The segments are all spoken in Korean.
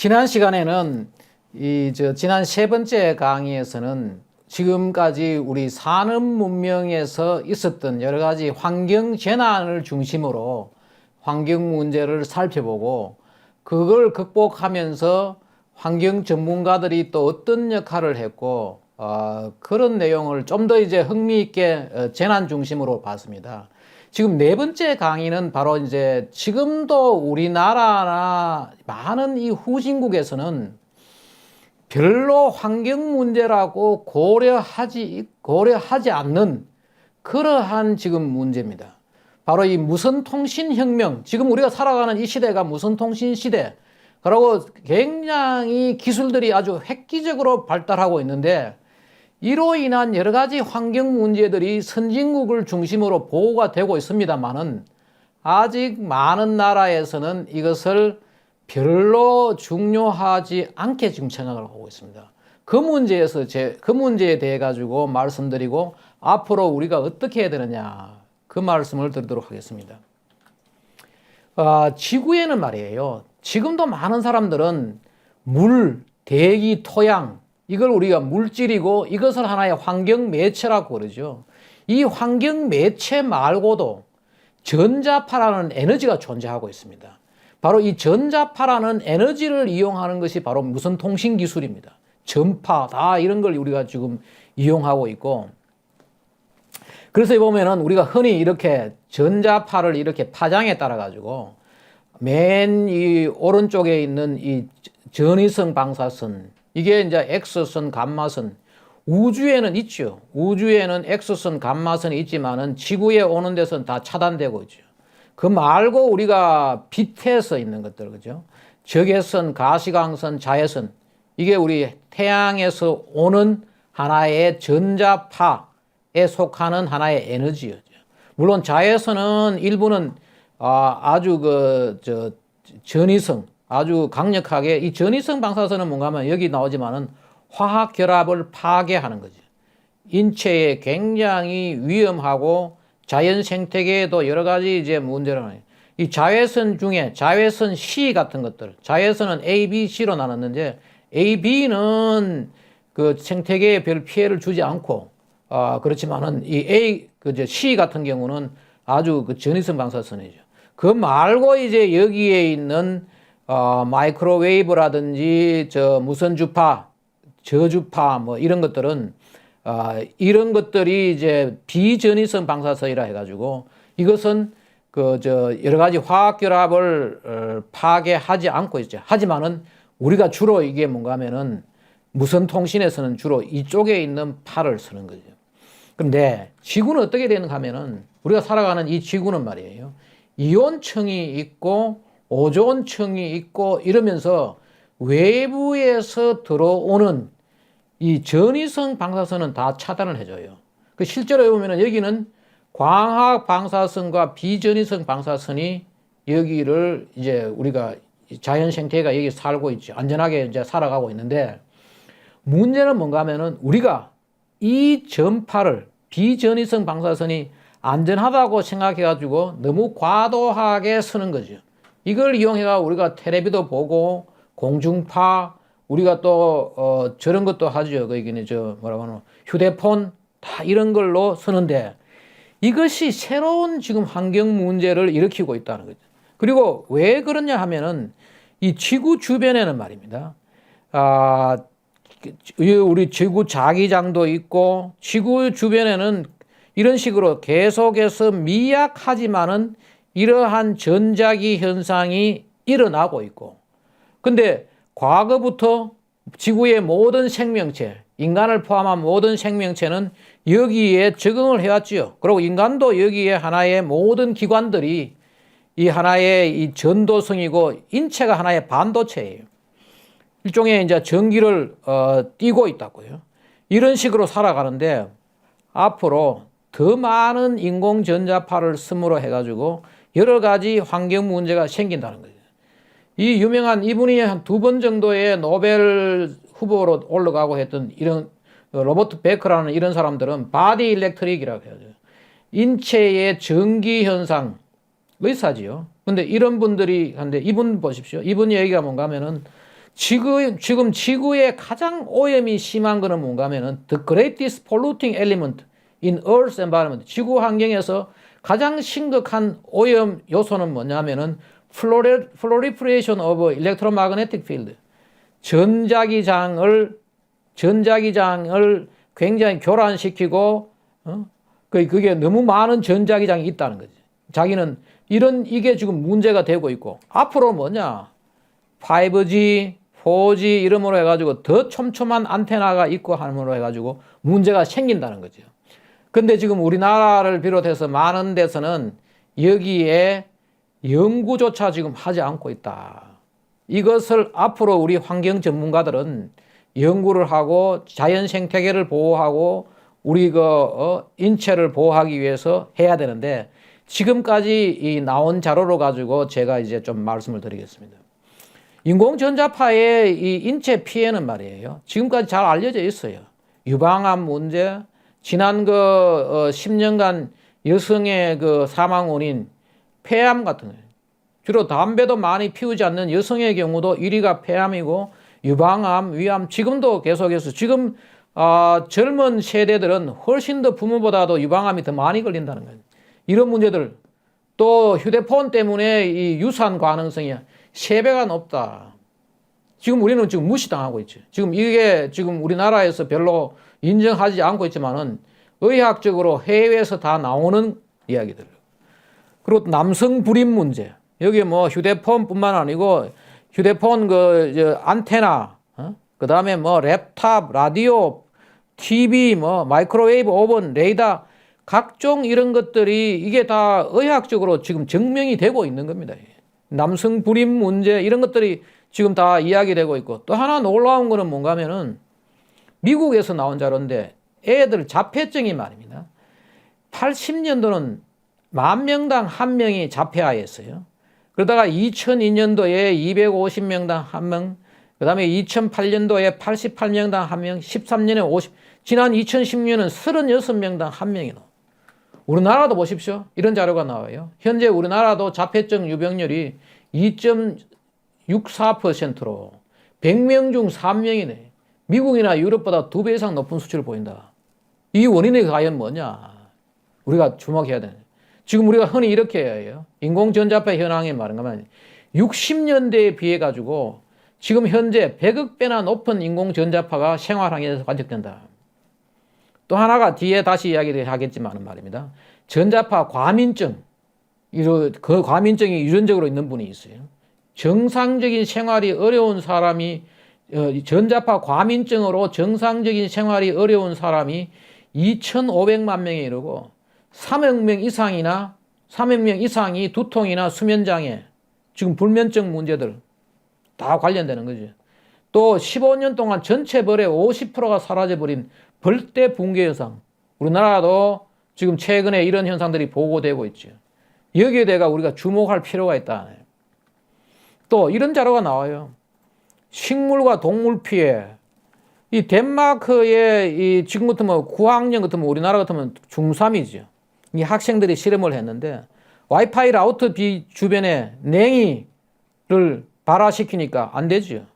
지난 시간에는 지난 세 번째 강의에서는 지금까지 우리 산업 문명에서 있었던 여러 가지 환경 재난을 중심으로 환경 문제를 살펴보고 그걸 극복하면서 환경 전문가들이 또 어떤 역할을 했고 그런 내용을 좀 더 이제 흥미있게 재난 중심으로 봤습니다. 지금 네 번째 강의는 바로 이제 지금도 우리나라나 많은 이 후진국에서는 별로 환경 문제라고 고려하지 않는 그러한 지금 문제입니다. 바로 이 무선통신혁명, 지금 우리가 살아가는 이 시대가 무선통신 시대, 그리고 굉장히 기술들이 아주 획기적으로 발달하고 있는데 이로 인한 여러 가지 환경 문제들이 선진국을 중심으로 보호가 되고 있습니다만은 아직 많은 나라에서는 이것을 별로 중요하지 않게 지금 생각을 하고 있습니다. 그 문제에 대해 가지고 말씀드리고 앞으로 우리가 어떻게 해야 되느냐 그 말씀을 드리도록 하겠습니다. 지구에는 말이에요. 지금도 많은 사람들은 물, 대기, 토양 이걸 우리가 물질이고 이것을 하나의 환경 매체라고 그러죠. 이 환경 매체 말고도 전자파라는 에너지가 존재하고 있습니다. 바로 이 전자파라는 에너지를 이용하는 것이 바로 무선 통신 기술입니다. 전파 다 이런 걸 우리가 지금 이용하고 있고, 그래서 보면은 우리가 흔히 이렇게 전자파를 이렇게 파장에 따라 가지고 맨 이 오른쪽에 있는 이 전위성 방사선, 이게 이제 X선, 감마선, 우주에는 있죠. 우주에는 X선, 감마선이 있지만은 지구에 오는 데서는 다 차단되고 있죠. 그 말고 우리가 빛에서 있는 것들, 그죠? 적외선, 가시광선, 자외선, 이게 우리 태양에서 오는 하나의 전자파에 속하는 하나의 에너지죠. 물론 자외선은 일부는 아주 전위성, 아주 강력하게, 이 전위성 방사선은 뭔가 하면 여기 나오지만은 화학 결합을 파괴하는 거죠. 인체에 굉장히 위험하고 자연 생태계에도 여러 가지 이제 문제를 하는, 이 자외선 중에 자외선 C 같은 것들, 자외선은 A, B, C로 나눴는데 A, B는 그 생태계에 별 피해를 주지 않고 그렇지만은 이 C 같은 경우는 아주 그 전위성 방사선이죠. 그 말고 이제 여기에 있는 마이크로웨이브라든지 무선 주파, 저주파 뭐 이런 것들은 이런 것들이 이제 비전위성 방사선이라 해가지고 이것은 여러 가지 화학 결합을 파괴하지 않고 있죠. 하지만은 우리가 주로 이게 뭔가 하면은 무선 통신에서는 주로 이쪽에 있는 파를 쓰는 거죠. 그런데 지구는 어떻게 되는가 하면은 우리가 살아가는 이 지구는 말이에요. 이온층이 있고 오존층이 있고 이러면서 외부에서 들어오는 이 전위성 방사선은 다 차단을 해줘요. 그 실제로 보면은 여기는 광학 방사선과 비전위성 방사선이 여기를 이제 우리가 자연 생태계가 여기 살고 있죠. 안전하게 이제 살아가고 있는데 문제는 뭔가 하면은 우리가 이 전파를 비전위성 방사선이 안전하다고 생각해가지고 너무 과도하게 쓰는 거죠. 이걸 이용해가 우리가 텔레비도 보고 공중파 우리가 또 저런 것도 하죠. 거기는 뭐라고 하나 휴대폰 다 이런 걸로 쓰는데 이것이 새로운 지금 환경 문제를 일으키고 있다는 거죠. 그리고 왜 그러냐 하면은 이 지구 주변에는 말입니다. 우리 지구 자기장도 있고 지구 주변에는 이런 식으로 계속해서 미약하지만은 이러한 전자기 현상이 일어나고 있고, 근데 과거부터 지구의 모든 생명체, 인간을 포함한 모든 생명체는 여기에 적응을 해왔지요. 그리고 인간도 여기에 하나의 모든 기관들이 이 하나의 이 전도성이고 인체가 하나의 반도체예요. 일종의 이제 전기를 띠고 있다고요. 이런 식으로 살아가는데 앞으로 더 많은 인공 전자파를 씀으로 해가지고 여러 가지 환경 문제가 생긴다는 거죠. 이 유명한 이분이 한 2번 정도의 노벨 후보로 올라가고 했던 이런 로버트 베커라는 이런 사람들은 바디 일렉트릭이라고 해야죠. 인체의 전기 현상 의사지요. 근데 이런 분들이 한데 이분 보십시오. 이분 얘기가 뭔가 하면은 지금 지구의 가장 오염이 심한 거는 뭔가 하면은 the greatest polluting element in Earth's environment. 지구 환경에서 가장 심각한 오염 요소는 뭐냐면은 proliferation of electromagnetic field. 전자기장을 굉장히 교란시키고, 그게 너무 많은 전자기장이 있다는 거지. 자기는 이게 지금 문제가 되고 있고, 앞으로 뭐냐? 5G, 4G 이름으로 해가지고 더 촘촘한 안테나가 있고 함으로 해가지고 문제가 생긴다는 거죠. 근데 지금 우리나라를 비롯해서 많은 데서는 여기에 연구조차 지금 하지 않고 있다. 이것을 앞으로 우리 환경 전문가들은 연구를 하고 자연 생태계를 보호하고 우리 인체를 보호하기 위해서 해야 되는데 지금까지 나온 자료로 가지고 제가 이제 좀 말씀을 드리겠습니다. 인공전자파의 이 인체 피해는 말이에요. 지금까지 잘 알려져 있어요. 유방암 문제, 지난 10년간 여성의 사망 원인, 폐암 같은 거예요. 주로 담배도 많이 피우지 않는 여성의 경우도 1위가 폐암이고 유방암, 위암, 지금도 계속해서 지금 젊은 세대들은 훨씬 더 부모보다도 유방암이 더 많이 걸린다는 거예요. 이런 문제들, 또 휴대폰 때문에 이 유산 가능성이 3배가 높다. 지금 우리는 지금 무시당하고 있죠. 지금 이게 지금 우리나라에서 별로 인정하지 않고 있지만은 의학적으로 해외에서 다 나오는 이야기들. 그리고 남성 불임 문제. 여기 뭐 휴대폰뿐만 아니고 휴대폰 안테나, 그 다음에 뭐 랩탑, 라디오, TV, 뭐 마이크로웨이브 오븐, 레이더, 각종 이런 것들이 이게 다 의학적으로 지금 증명이 되고 있는 겁니다. 남성 불임 문제 이런 것들이 지금 다 이야기되고 있고, 또 하나 놀라운 거는 뭔가 하면은 미국에서 나온 자료인데 애들 자폐증이 말입니다. 80년도는 10,000명당 1명이 자폐아였어요. 그러다가 2002년도에 250명당 1명, 그 다음에 2008년도에 88명당 1명, 13년에 50, 지난 2010년은 36명당 1명이 나와요. 우리나라도 보십시오. 이런 자료가 나와요. 현재 우리나라도 자폐증 유병률이 2.64%로 100명 중 3명이네. 미국이나 유럽보다 2배 이상 높은 수치를 보인다. 이 원인이 과연 뭐냐? 우리가 주목해야 되는. 지금 우리가 흔히 이렇게 해요. 인공전자파 현황에 말하면 60년대에 비해 가지고 지금 현재 100억 배나 높은 인공전자파가 생활환경에서 관측된다. 또 하나가 뒤에 다시 이야기를 하겠지만 말입니다. 전자파 과민증. 그 과민증이 유전적으로 있는 분이 있어요. 정상적인 생활이 어려운 사람이 전자파 과민증으로 정상적인 생활이 어려운 사람이 2,500만 명에 이르고 3억 명 이상이 두통이나 수면장애, 지금 불면증 문제들 다 관련되는 거죠. 또 15년 동안 전체 벌의 50%가 사라져버린 벌떼 붕괴 현상. 우리나라도 지금 최근에 이런 현상들이 보고되고 있죠. 여기에 대해 우리가 주목할 필요가 있다. 또 이런 자료가 나와요. 식물과 동물 피해. 이 덴마크의 지금 같으면 9학년 같으면 우리나라 같으면 중3이죠. 이 학생들이 실험을 했는데 와이파이 라우터 주변에 냉이를 발화시키니까 안 되죠.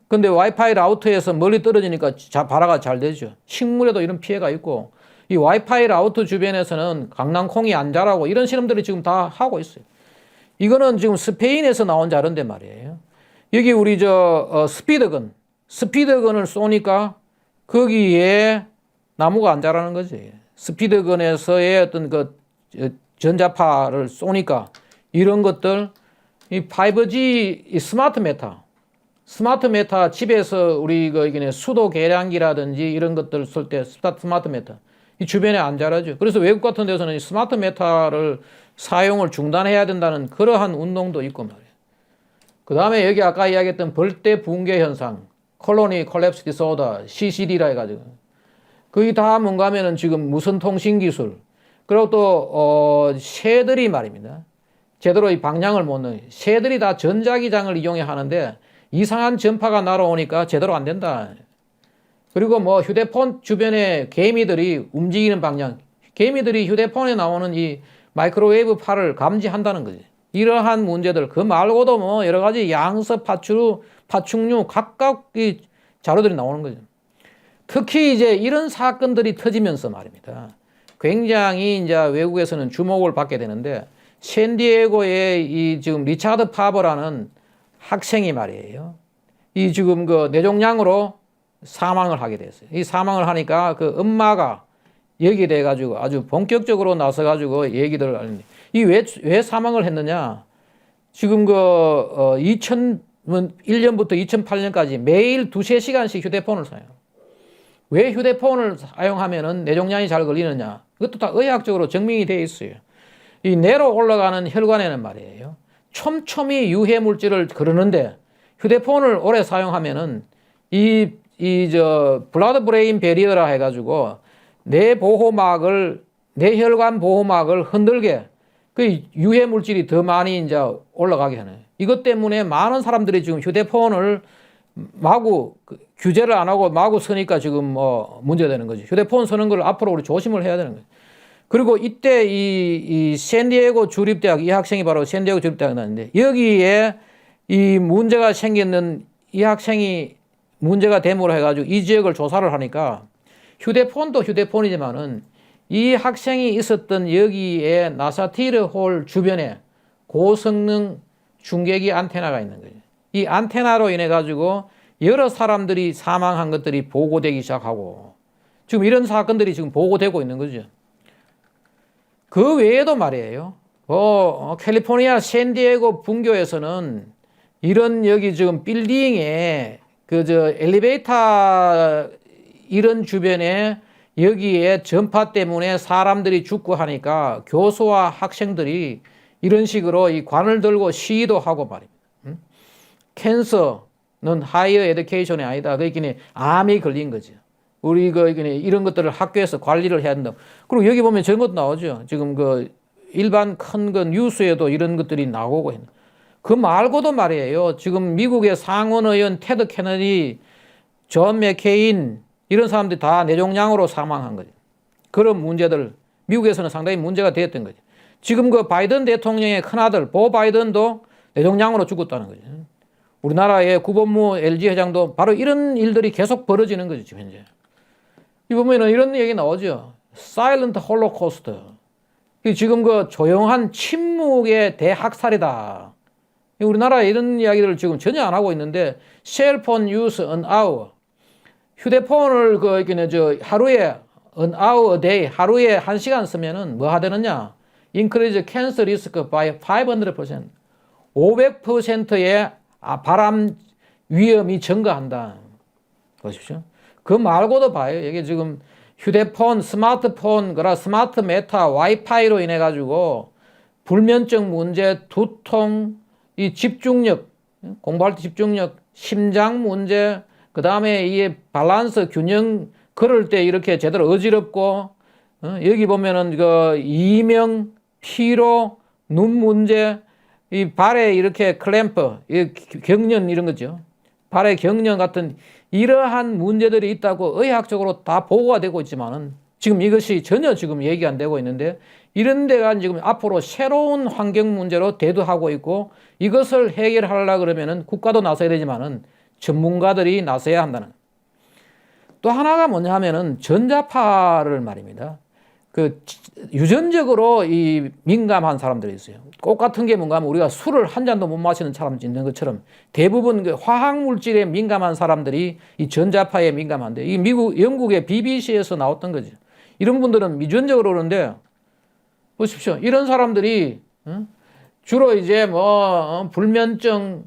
근데 와이파이 라우터에서 멀리 떨어지니까 발화가 잘 되죠. 식물에도 이런 피해가 있고 이 와이파이 라우터 주변에서는 강낭콩이 안 자라고 이런 실험들이 지금 다 하고 있어요. 이거는 지금 스페인에서 나온 자료인데 말이에요. 여기 우리 스피드건을 쏘니까 거기에 나무가 안 자라는 거지. 스피드건에서의 어떤 전자파를 쏘니까 이런 것들, 이 5G 이 스마트 메타 집에서 우리 수도 계량기라든지 이런 것들 쓸 때 스마트 메타 이 주변에 안 자라죠. 그래서 외국 같은 데서는 스마트 메타를 사용을 중단해야 된다는 그러한 운동도 있고 말이에요. 그 다음에 여기 아까 이야기했던 벌떼 붕괴 현상, 콜로니 콜랩스 디소더, CCD라 해가지고 그게 다 뭔가 하면은 지금 무선 통신 기술, 그리고 또 새들이 말입니다. 제대로 이 방향을 못 넣어요. 새들이 다 전자기장을 이용해 하는데 이상한 전파가 날아오니까 제대로 안 된다. 그리고 뭐 휴대폰 주변에 개미들이 움직이는 방향, 개미들이 휴대폰에 나오는 이 마이크로웨이브 파를 감지한다는 거지. 이러한 문제들, 그 말고도 뭐 여러 가지 양서, 파충류 각각 이 자료들이 나오는 거죠. 특히 이제 이런 사건들이 터지면서 말입니다. 굉장히 이제 외국에서는 주목을 받게 되는데, 샌디에고의 이 지금 리차드 파버라는 학생이 말이에요. 이 지금 그 뇌종양으로 사망을 하게 됐어요. 이 사망을 하니까 그 엄마가 여기에 대해 가지고 아주 본격적으로 나서 가지고 얘기들을 하는데, 이 왜 사망을 했느냐? 지금 그 2001년부터 2008년까지 매일 2-3시간씩 휴대폰을 사요. 왜 휴대폰을 사용하면은 뇌종양이 잘 걸리느냐? 이것도 다 의학적으로 증명이 되어 있어요. 이 뇌로 올라가는 혈관에는 말이에요, 촘촘히 유해 물질을 거르는데 휴대폰을 오래 사용하면은 블라드 브레인 베리어라 해가지고 뇌혈관 보호막을 흔들게 그 유해 물질이 더 많이 이제 올라가게 하네. 이것 때문에 많은 사람들이 지금 휴대폰을 마구 규제를 안 하고 마구 쓰니까 지금 뭐 문제가 되는 거지. 휴대폰 쓰는 걸 앞으로 우리 조심을 해야 되는 거지. 그리고 이때 이 샌디에고 주립대학, 이 학생이 바로 샌디에고 주립대학에 나왔는데, 여기에 이 문제가 생겼는 이 학생이 문제가 됨으로 해가지고 이 지역을 조사를 하니까 휴대폰도 휴대폰이지만은 이 학생이 있었던 여기에 나사티르 홀 주변에 고성능 중계기 안테나가 있는 거예요. 이 안테나로 인해 가지고 여러 사람들이 사망한 것들이 보고되기 시작하고 지금 이런 사건들이 지금 보고되고 있는 거죠. 그 외에도 말이에요. 캘리포니아 샌디에고 분교에서는 이런 여기 지금 빌딩에 엘리베이터 이런 주변에 여기에 전파 때문에 사람들이 죽고 하니까 교수와 학생들이 이런 식으로 이 관을 들고 시위도 하고 말입니다. 캔서는 하이어 에듀케이션이 아니다. 그러니까 암이 걸린 거죠. 우리 이런 것들을 학교에서 관리를 해야 된다. 그리고 여기 보면 저런 것도 나오죠. 지금 일반 큰 뉴스에도 이런 것들이 나오고 있는. 그 말고도 말이에요. 지금 미국의 상원 의원 테드 케너디, 존 맥케인 이런 사람들이 다 뇌종양으로 사망한 거죠. 그런 문제들 미국에서는 상당히 문제가 되었던 거죠. 지금 바이든 대통령의 큰아들 보 바이든도 뇌종양으로 죽었다는 거죠. 우리나라의 구본무 LG 회장도 바로 이런 일들이 계속 벌어지는 거죠. 지금 현재. 이 보면은 이런 얘기 나오죠. 사일런트 홀로코스트. 지금 조용한 침묵의 대학살이다. 우리나라에 이런 이야기들을 지금 전혀 안 하고 있는데, 셀폰 유스 an hour. 휴대폰을 하루에 an hour a day, 하루에 1시간 쓰면은 뭐 하되느냐? increase cancer risk by 500%. 500%의 발암 위험이 증가한다. 보십시오. 그 말고도 봐요. 이게 지금 휴대폰, 스마트폰, 스마트 메타, 와이파이로 인해 가지고 불면증 문제, 두통, 이 집중력, 공부할 때 집중력, 심장 문제, 그 다음에 이 밸런스 균형 걸을 때 이렇게 제대로 어지럽고, 여기 보면은 이명, 피로, 눈 문제, 이 발에 이렇게 클램프, 경련 이런 거죠. 발에 경련 같은 이러한 문제들이 있다고 의학적으로 다 보고가 되고 있지만은 지금 이것이 전혀 지금 얘기 안 되고 있는데, 이런 데가 지금 앞으로 새로운 환경 문제로 대두하고 있고, 이것을 해결하려고 그러면은 국가도 나서야 되지만은 전문가들이 나서야 한다는. 또 하나가 뭐냐 하면은 전자파를 말입니다. 유전적으로 이 민감한 사람들이 있어요. 꽃 같은 게 뭔가 하면 우리가 술을 한 잔도 못 마시는 사람 있는 것처럼 대부분 화학 물질에 민감한 사람들이 이 전자파에 민감한데, 이 영국의 BBC에서 나왔던 거죠. 이런 분들은 유전적으로 그러는데, 보십시오. 이런 사람들이 주로 이제 불면증,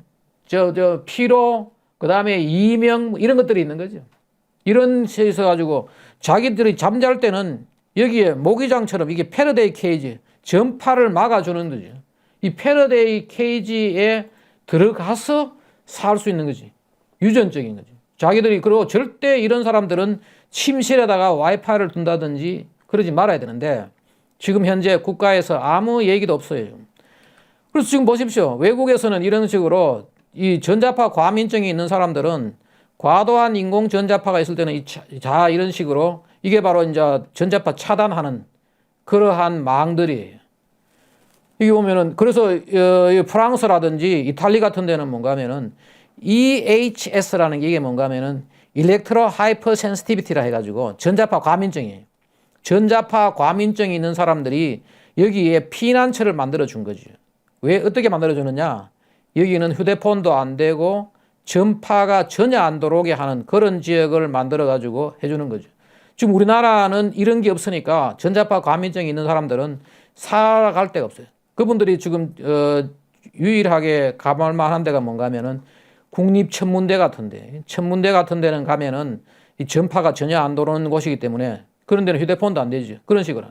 피로, 그 다음에 이명 이런 것들이 있는 거죠. 이런 데 있어 가지고 자기들이 잠잘 때는 여기에 모기장처럼 이게 패러데이 케이지, 전파를 막아주는 거죠. 이 패러데이 케이지에 들어가서 살 수 있는 거지. 유전적인 거지. 자기들이, 그리고 절대 이런 사람들은 침실에다가 와이파이를 둔다든지 그러지 말아야 되는데, 지금 현재 국가에서 아무 얘기도 없어요. 그래서 지금 보십시오. 외국에서는 이런 식으로 이 전자파 과민증이 있는 사람들은 과도한 인공 전자파가 있을 때는 이런 식으로 이게 바로 이제 전자파 차단하는 그러한 망들이에요. 여기 보면은 그래서 프랑스라든지 이탈리 같은 데는 뭔가 하면은 EHS라는 게 이게 뭔가 하면은 일렉트로 하이퍼 센시티비티라 해가지고 전자파 과민증이에요. 전자파 과민증이 있는 사람들이 여기에 피난처를 만들어 준 거죠. 왜 어떻게 만들어 주느냐? 여기는 휴대폰도 안 되고 전파가 전혀 안 들어오게 하는 그런 지역을 만들어 가지고 해주는 거죠. 지금 우리나라는 이런 게 없으니까 전자파 과민증이 있는 사람들은 살아갈 데가 없어요. 그분들이 지금 유일하게 가볼 만한 데가 뭔가 하면은 국립천문대 같은데, 천문대 같은 데는 가면은 이 전파가 전혀 안 들어오는 곳이기 때문에 그런 데는 휴대폰도 안 되죠. 그런 식으로.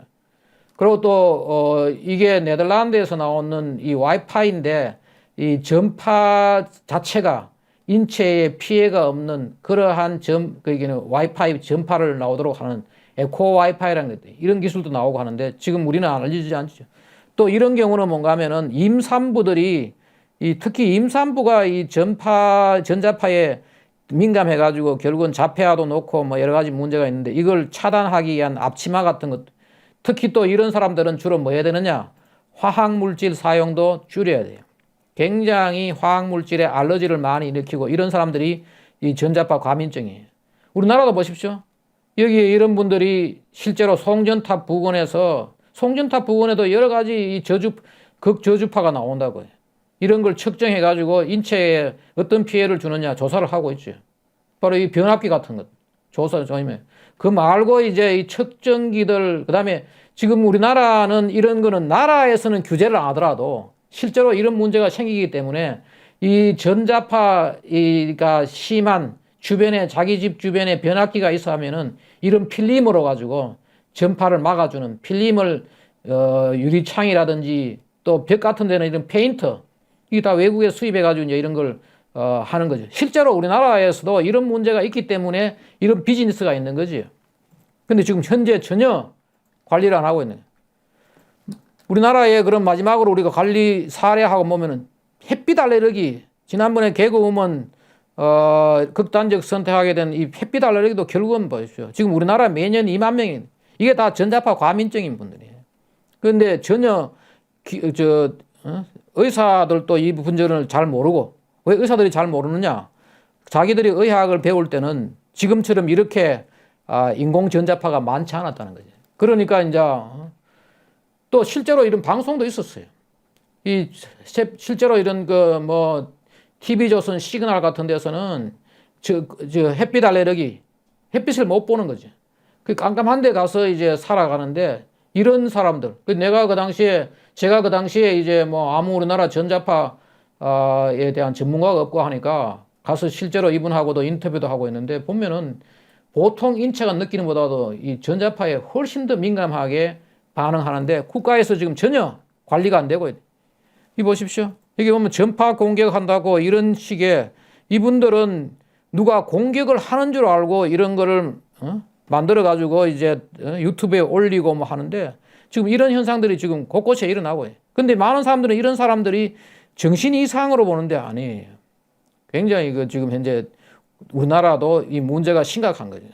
그리고 또 이게 네덜란드에서 나오는 이 와이파이인데 이 전파 자체가 인체에 피해가 없는 그러한 그게는 와이파이 전파를 나오도록 하는 에코 와이파이라는 게 이런 기술도 나오고 하는데 지금 우리는 알려지지 않죠. 또 이런 경우는 뭔가 하면은 임산부들이 특히 임산부가 이 전자파에 민감해가지고 결국은 자폐아도 놓고 뭐 여러 가지 문제가 있는데 이걸 차단하기 위한 앞치마 같은 것 특히 또 이런 사람들은 주로 뭐 해야 되느냐? 화학물질 사용도 줄여야 돼요. 굉장히 화학물질에 알러지를 많이 일으키고 이런 사람들이 이 전자파 과민증이에요. 우리나라도 보십시오. 여기에 이런 분들이 실제로 송전탑 부근에서 송전탑 부근에도 여러 가지 이 극저주파가 나온다고요. 이런 걸 측정해 가지고 인체에 어떤 피해를 주느냐 조사를 하고 있죠. 바로 이 변압기 같은 것 조사 중이면 그 말고 이제 이 측정기들 그다음에 지금 우리나라는 이런 거는 나라에서는 규제를 안 하더라도 실제로 이런 문제가 생기기 때문에 이 전자파가 심한 주변에 자기 집 주변에 변압기가 있어 하면은 이런 필름으로 가지고 전파를 막아주는 필름을 유리창이라든지 또 벽 같은 데는 이런 페인터 이게 다 외국에 수입해 가지고 이제 이런 걸 하는 거죠. 실제로 우리나라에서도 이런 문제가 있기 때문에 이런 비즈니스가 있는 거지. 근데 지금 현재 전혀 관리를 안 하고 있는 거예요. 우리나라에 그런 마지막으로 우리가 관리 사례하고 보면은 햇빛 알레르기 지난번에 개그우먼 극단적 선택하게 된 이 햇빛 알레르기도 결국은 보십시오. 지금 우리나라 매년 2만 명이 이게 다 전자파 과민증인 분들이에요. 그런데 전혀 의사들도 이 분전을 잘 모르고 왜 의사들이 잘 모르느냐? 자기들이 의학을 배울 때는 지금처럼 이렇게 인공 전자파가 많지 않았다는 거죠. 그러니까 이제 또 실제로 이런 방송도 있었어요. 이 실제로 이런 그 뭐 TV조선 시그널 같은 데서는 저 햇빛 알레르기 햇빛을 못 보는 거지. 그 깜깜한 데 가서 이제 살아가는데 이런 사람들 제가 그 당시에 이제 뭐 아무 우리나라 전자파에 대한 전문가가 없고 하니까 가서 실제로 이분하고도 인터뷰도 하고 있는데 보면은 보통 인체가 느끼는 보다도 이 전자파에 훨씬 더 민감하게 반응하는데 국가에서 지금 전혀 관리가 안 되고 있어요. 이 보십시오. 여기 보면 전파 공격한다고 이런 식의 이분들은 누가 공격을 하는 줄 알고 이런 거를 만들어 가지고 이제 유튜브에 올리고 뭐 하는데 지금 이런 현상들이 지금 곳곳에 일어나고 있어요. 근데 많은 사람들은 이런 사람들이 정신 이상으로 보는데 아니에요. 굉장히 그 지금 현재 우리나라도 이 문제가 심각한 거죠.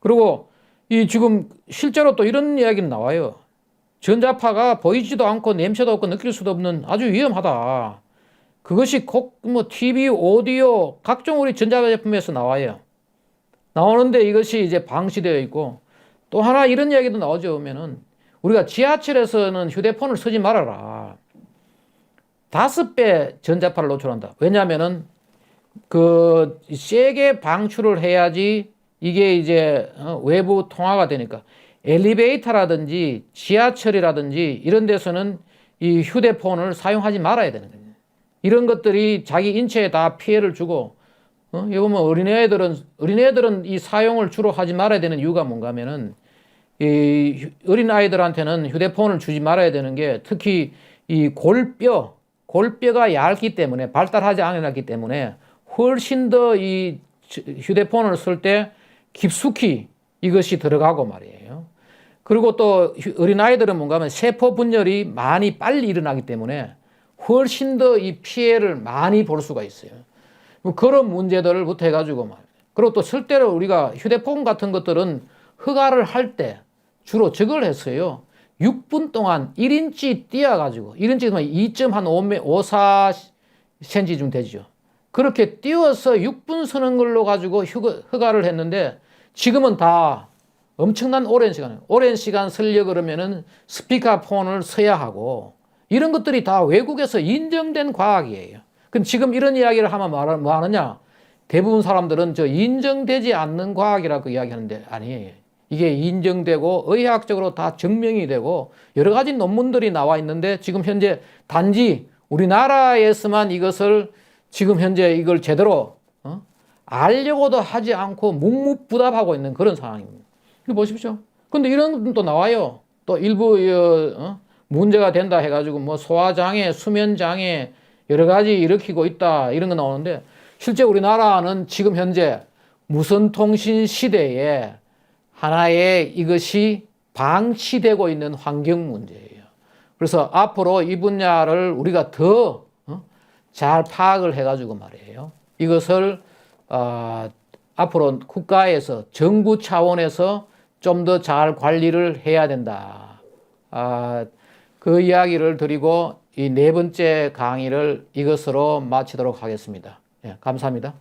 그리고 이 지금 실제로 또 이런 이야기는 나와요. 전자파가 보이지도 않고 냄새도 없고 느낄 수도 없는 아주 위험하다. 그것이 뭐 TV, 오디오, 각종 우리 전자제품에서 나와요. 나오는데 이것이 이제 방치되어 있고 또 하나 이런 이야기도 나오죠. 보면은 우리가 지하철에서는 휴대폰을 쓰지 말아라. 5배 전자파를 노출한다. 왜냐하면은 그 세게 방출을 해야지 이게 이제 외부 통화가 되니까 엘리베이터라든지 지하철이라든지 이런 데서는 이 휴대폰을 사용하지 말아야 되는 거예요. 이런 것들이 자기 인체에 다 피해를 주고 여기 보면 어린애들은 이 사용을 주로 하지 말아야 되는 이유가 뭔가 하면은 이 어린아이들한테는 휴대폰을 주지 말아야 되는 게 특히 이 골뼈가 얇기 때문에 발달하지 않았기 때문에 훨씬 더 이 휴대폰을 쓸 때 깊숙이 이것이 들어가고 말이에요. 그리고 또 어린아이들은 뭔가 하면 세포 분열이 많이 빨리 일어나기 때문에 훨씬 더 이 피해를 많이 볼 수가 있어요. 뭐 그런 문제들부터 해가지고 말이에요. 그리고 또 실제로 우리가 휴대폰 같은 것들은 허가를 할 때 주로 저걸 했어요. 6분 동안 1인치 띄어가지고 1인치면 2.54cm 좀 되죠. 그렇게 띄워서 6분 서는 걸로 가지고 허가를 했는데 지금은 다 엄청난 오랜 시간 설려 그러면은 스피커폰을 써야 하고 이런 것들이 다 외국에서 인정된 과학이에요. 그럼 지금 이런 이야기를 하면 뭐 하느냐? 대부분 사람들은 저 인정되지 않는 과학이라고 이야기하는데 아니에요. 이게 인정되고 의학적으로 다 증명이 되고 여러 가지 논문들이 나와 있는데 지금 현재 단지 우리나라에서만 이것을 지금 현재 이걸 제대로 알려고도 하지 않고 묵묵부답하고 있는 그런 상황입니다. 이거 보십시오. 근데 이런 것도 나와요. 또 일부 문제가 된다 해가지고 뭐 소화장애, 수면장애 여러 가지 일으키고 있다 이런 거 나오는데 실제 우리나라는 지금 현재 무선통신 시대에 하나의 이것이 방치되고 있는 환경 문제예요. 그래서 앞으로 이 분야를 우리가 더 잘 파악을 해가지고 말이에요. 이것을 앞으로 국가에서 정부 차원에서 좀 더 잘 관리를 해야 된다. 그 이야기를 드리고 이 네 번째 강의를 이것으로 마치도록 하겠습니다. 예, 감사합니다.